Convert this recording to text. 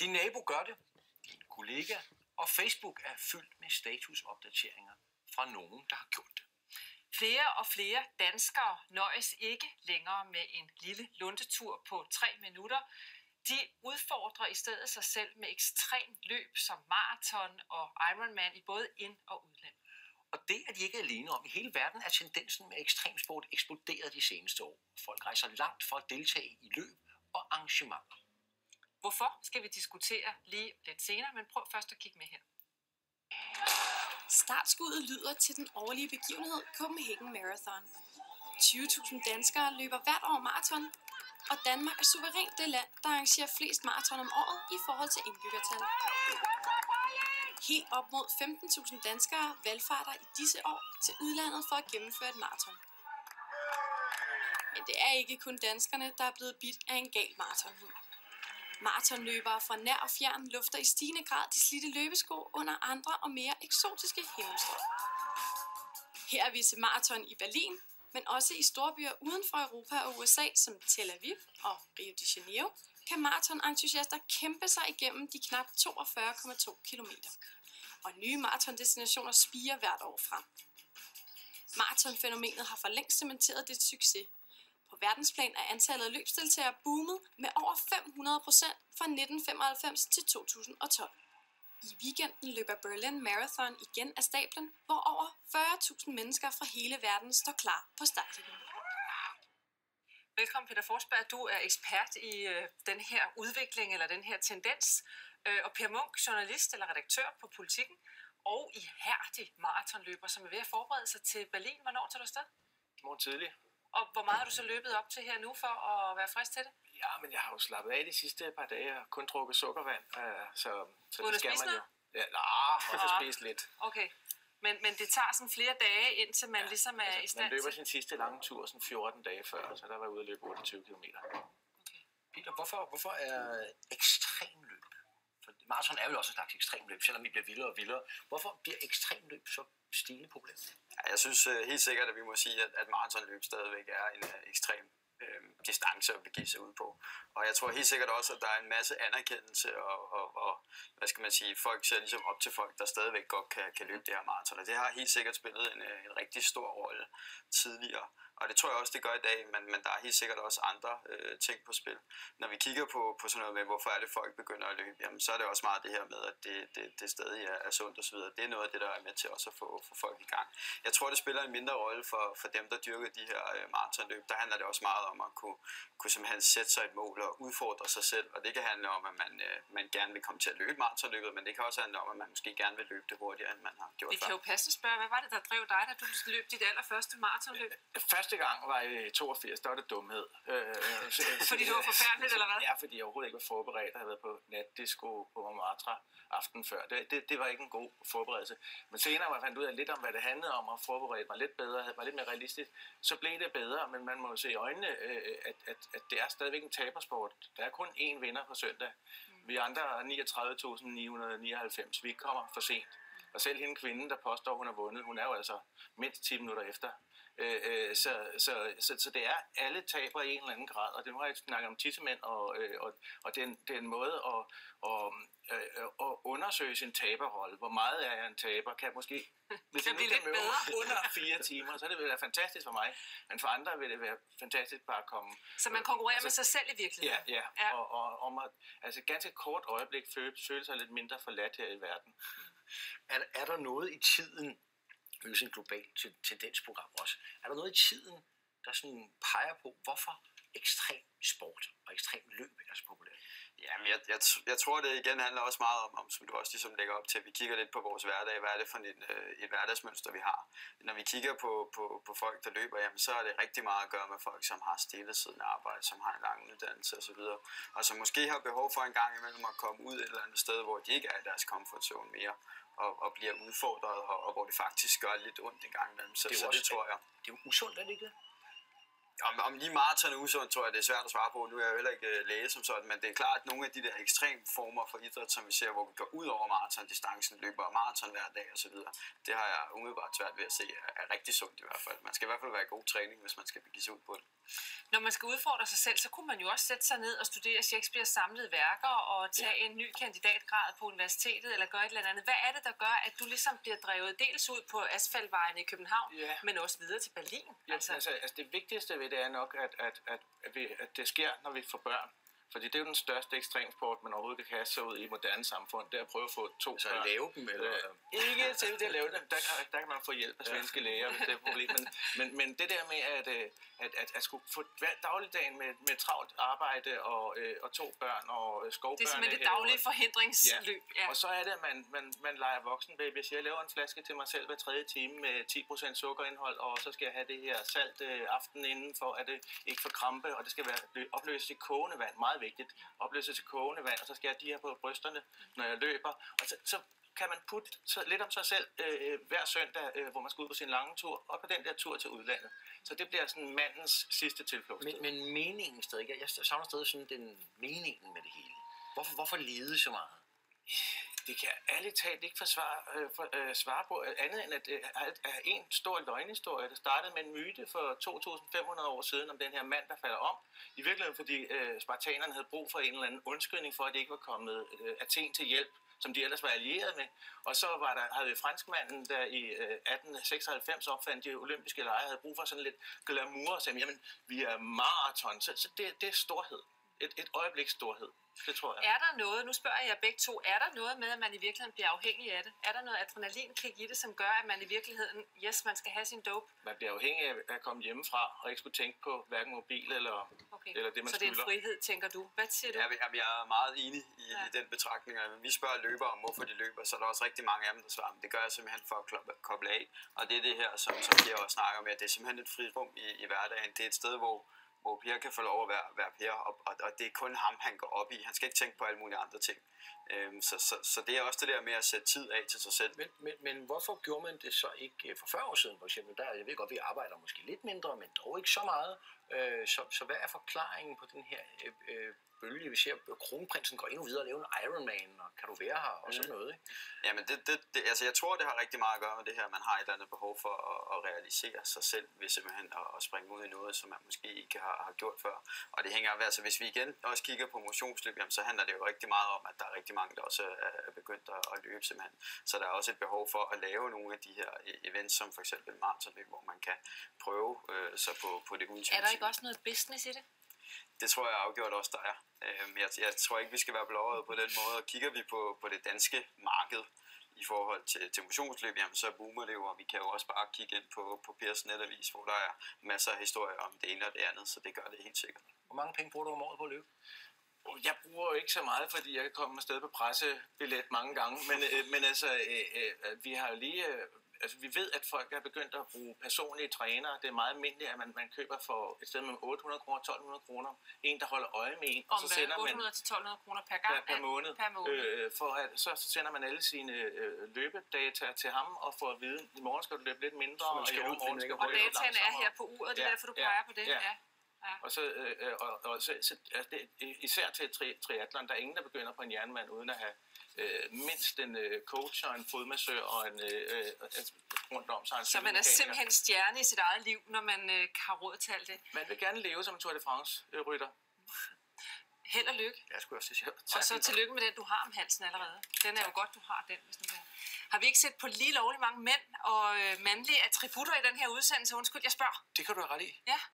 Din nabo gør det, din kollega, og Facebook er fyldt med statusopdateringer fra nogen, der har gjort det. Flere og flere danskere nøjes ikke længere med en lille lundetur på 3 minutter. De udfordrer i stedet sig selv med ekstrem løb som maraton og Ironman i både ind- og udland. Og det er de ikke alene om. I hele verden er tendensen med ekstremsport eksploderet de seneste år. Folk rejser langt for at deltage i løb og arrangementer. Hvorfor skal vi diskutere lige lidt senere, men prøv først at kigge med her. Startskuddet lyder til den årlige begivenhed Copenhagen Marathon. 20.000 danskere løber hvert år maraton, og Danmark er suverænt det land, der arrangerer flest maraton om året i forhold til indbyggertal. Helt op mod 15.000 danskere valgfarter i disse år til udlandet for at gennemføre et maraton. Men det er ikke kun danskerne, der er blevet bidt af en gal maratonhund. Maratonløbere fra nær og fjern lufter i stigende grad de slidte løbesko under andre og mere eksotiske himmelstrøg. Her er vi til maraton i Berlin, men også i storbyer uden for Europa og USA som Tel Aviv og Rio de Janeiro, kan maratonentusiaster kæmpe sig igennem de knap 42,2 km. Og nye maratondestinationer spirer hvert år frem. Maratonfænomenet har for længst cementeret det succes. På verdensplan er antallet af løbsdeltagere boomet med over 500% fra 1995 til 2012. I weekenden løber Berlin Marathon igen af stablen, hvor over 40.000 mennesker fra hele verden står klar på startlinjen. Velkommen Peter Forsberg, du er ekspert i den her udvikling eller den her tendens. Og Per Munk, journalist eller redaktør på Politikken, og ihærdig maratonløber, som er ved at forberede sig til Berlin. Hvornår tager du afsted? I morgen tidlig. Og hvor meget har du så løbet op til her nu for at være frisk til det? Ja, men jeg har jo slappet af de sidste par dage og kun drukket sukkervand, så uden det skal man jo. Ja, også spise lidt. Okay, men det tager sådan flere dage, indtil man ligesom er i stand man løber til... sin sidste lange tur sådan 14 dage før, så der var jeg ude at løbe 28 km. Okay. Peter, hvorfor er ekstremløb? For maraton er jo også en slags ekstremløb, selvom vi bliver vildere og vildere. Hvorfor bliver ekstremløb så stigende populært? Ja, jeg synes helt sikkert, at vi må sige, at maratonløb stadigvæk er en ekstrem distance at begive sig ud på. Og jeg tror helt sikkert også, at der er en masse anerkendelse og hvad skal man sige, folk ser ligesom op til folk, der stadigvæk godt kan løbe det her maraton. Og det har helt sikkert spillet en rigtig stor rolle tidligere. Og det tror jeg også, det gør i dag, men der er helt sikkert også andre ting på spil. Når vi kigger på sådan noget med, hvorfor er det folk begynder at løbe, jamen, så er det også meget det her med, at det stadig er sundt osv. Det er noget af det, der er med til også at få folk i gang. Jeg tror, det spiller en mindre rolle for dem, der dyrker de her maratonløb. Der handler det også meget om at kunne simpelthen sætte sig et mål og udfordre sig selv. Og det kan handle om, at man gerne vil komme til at løbe maratonløbet, men det kan også handle om, at man måske gerne vil løbe det hurtigere, end man har gjort før. Vi kan jo passende spørge, hvad var det, der drev dig, da du løb dit allerførste maratonløb? Første gang var i 82, der var det dumhed. Fordi det var forfærdeligt, eller hvad? Ja, fordi jeg overhovedet ikke var forberedt. Jeg havde været på natdisco på Montmartre aften før. Det var ikke en god forberedelse. Men senere, når jeg fandt ud af lidt om, hvad det handlede om, og forberedte mig lidt bedre, var lidt mere realistisk, så blev det bedre. Men man må jo se i øjnene, at det er stadigvæk en tabersport. Der er kun én vinder på søndag. Vi andre er 39.999. Vi kommer for sent. Og selv hende kvinden, der påstår, hun har vundet, hun er jo altså mindst 10 minutter efter. Så det er alle taber i en eller anden grad, og det har jeg snakket om tissemænd, og det er en måde at undersøge sin taberrolle. Hvor meget er jeg en taber? Kan jeg måske, hvis jeg nu kan møde under 4 timer, så det vil være fantastisk for mig, men for andre vil det være fantastisk bare at komme. Så man konkurrerer med sig selv i virkeligheden? Ja. Og om at ganske kort øjeblik føle sig lidt mindre forladt her i verden. Er der noget i tiden, det er jo sådan et globalt tendensprogram også, er der noget i tiden, der sådan peger på, hvorfor ekstrem sport og ekstrem løb er så populært? Jamen, jeg tror, det igen handler også meget om, som du også ligesom lægger op til, at vi kigger lidt på vores hverdag. Hvad er det for et hverdagsmønster, vi har? Når vi kigger på folk, der løber, jamen, så er det rigtig meget at gøre med folk, som har stillesiddende arbejde, som har en lang uddannelse osv. Og som måske har behov for en gang imellem at komme ud et eller andet sted, hvor de ikke er i deres comfort zone mere, og bliver udfordret, og hvor det faktisk gør lidt ondt en gang imellem. Så det tror jeg. Det er jo usundt, er det ikke det? Om lige maraton er usundt, tror jeg, det er svært at svare på. Nu er jeg jo heller ikke læge som sådan, men det er klart, at nogle af de der ekstreme former for idræt, som vi ser, hvor vi går ud over maratondistancen, løber maraton hver dag osv., det har jeg umiddelbart svært ved at se er rigtig sundt i hvert fald. Man skal i hvert fald være i god træning, hvis man skal begive sig ud på det. Når man skal udfordre sig selv, så kunne man jo også sætte sig ned og studere Shakespeares samlede værker og tage en ny kandidatgrad på universitetet eller gøre et eller andet. Hvad er det, der gør, at du ligesom bliver drevet dels ud på asfaltvejene i København, men også videre til Berlin? Ja, altså det vigtigste ved det er nok, at det sker, når vi får børn. Fordi det er jo den største ekstremsport, man overhovedet kan kaste sig ud i moderne samfund. Det er at prøve at få 2 Så børn. lave dem, eller? Ikke til det at lave dem. Der kan man få hjælp af svenske læger, hvis det er et problem. Men det der med at skulle få dagligdagen med travlt arbejde og 2 børn og skovbørn. Det er simpelthen det daglige forhindringsløb. Ja. Og så er det, at man leger voksenbaby. Jeg siger, jeg laver en flaske til mig selv hver 3. time med 10% sukkerindhold, og så skal jeg have det her salt aftenen inden, for at det ikke får krampe, og det skal være opløses i kogende vand. Meget vigtigt. Opløses i kogende vand, og så skal jeg have de her på brysterne, når jeg løber. Og så kan man putte lidt om sig selv hver søndag, hvor man skal ud på sin lange tur, og på den der tur til udlandet. Så det bliver sådan mandens sidste tilflugtssted. Men meningen stadig, jeg savner stadig sådan den meningen med det hele. Hvorfor lede så meget? Det kan jeg ærligt talt ikke svare på andet end, at det er en stor løgnhistorie. Det startede med en myte for 2.500 år siden om den her mand, der falder om. I virkeligheden, fordi spartanerne havde brug for en eller anden undskyldning for, at det ikke var kommet Athen til hjælp, som de ellers var allieret med. Og så havde vi franskmanden, der i 1896 opfandt de olympiske lege, havde brug for sådan lidt glamour, og sagde, jamen, vi er maraton. Så det er storhed. Et øjebliks storhed. Det tror jeg. Er der noget, nu spørger jeg jer begge to, er der noget med, at man i virkeligheden bliver afhængig af det? Er der noget adrenalinkick i det, som gør, at man i virkeligheden, man skal have sin dope? Man bliver afhængig af at komme hjemmefra, og ikke skulle tænke på hverken mobil eller det, man skylder. Så det er en frihed, tænker du. Hvad siger du? Jeg er meget enig i den betragtning. Vi spørger løbere om, hvorfor de løber, så er der også rigtig mange af dem, der svarer, men det gør jeg simpelthen for at koble af. Og det er det her, som jeg også snakker med, at det er simpelthen et frirum i hverdagen. Det er et sted, hvor Per kan få lov at være Per, og det er kun ham, han går op i. Han skal ikke tænke på alle mulige andre ting. Så det er også det der med at sætte tid af til sig selv. Men hvorfor gjorde man det så ikke for 40 år siden, for eksempel? Jeg ved godt, vi arbejder måske lidt mindre, men dog ikke så meget. Så hvad er forklaringen på den her bølge? Vi ser, at kronprinsen går endnu videre og laver en Ironman, og kan du være her, og sådan noget, ikke? Jamen, altså, jeg tror, det har rigtig meget at gøre med det her. Man har et eller andet behov for at realisere sig selv, ved simpelthen at springe ud i noget, som man måske ikke har gjort før. Og det hænger ved, altså hvis vi igen også kigger på motionsløb, jamen, så handler det jo rigtig meget om, at der er rigtig mange, der også er begyndt at løbe simpelthen. Så der er også et behov for at lave nogle af de her events, som for eksempel maratonløb, hvor man kan prøve sig på det ultimative. Er der ikke også noget business i det? Det tror jeg afgjort også, der er. Jeg tror ikke, vi skal være blåret på den måde. Og kigger vi på det danske marked i forhold til motionsløb, jamen så boomer det jo, og vi kan jo også bare kigge ind på Pers netavis, hvor der er masser af historier om det ene og det andet, så det gør det helt sikkert. Hvor mange penge bruger du om året på at løbe? Jeg bruger jo ikke så meget, fordi jeg kan komme afsted på pressebillet mange gange, men altså, vi har jo lige... Altså, vi ved, at folk er begyndt at bruge personlige trænere. Det er meget almindeligt, at man køber for et sted med 800 kroner, 1200 kroner. En, der holder øje med en. Og så sender 800 til 1200 kroner per gang? Per måned. Per måned. Så sender man alle sine løbedata til ham og får at vide, i morgen skal du løbe lidt mindre. Og dataen er her på uret, det er derfor, du peger på det. Ja. Og så især til triathlon, der er ingen, der begynder på en jernmand uden at have mindst en coach og en fodmassør og en rundt om sig. Så man er simpelthen stjerne i sit eget liv, når man har råd til alt det. Man vil gerne leve som Tour de France-rytter. Held og lykke. Jeg skulle også sige. Og så tillykke med den, du har om halsen allerede. Den er jo godt, du har den, hvis du kan. Har vi ikke set på lige lovligt mange mænd og mandlige attributter i den her udsendelse? Undskyld, jeg spørger. Det kan du have ret i. Ja.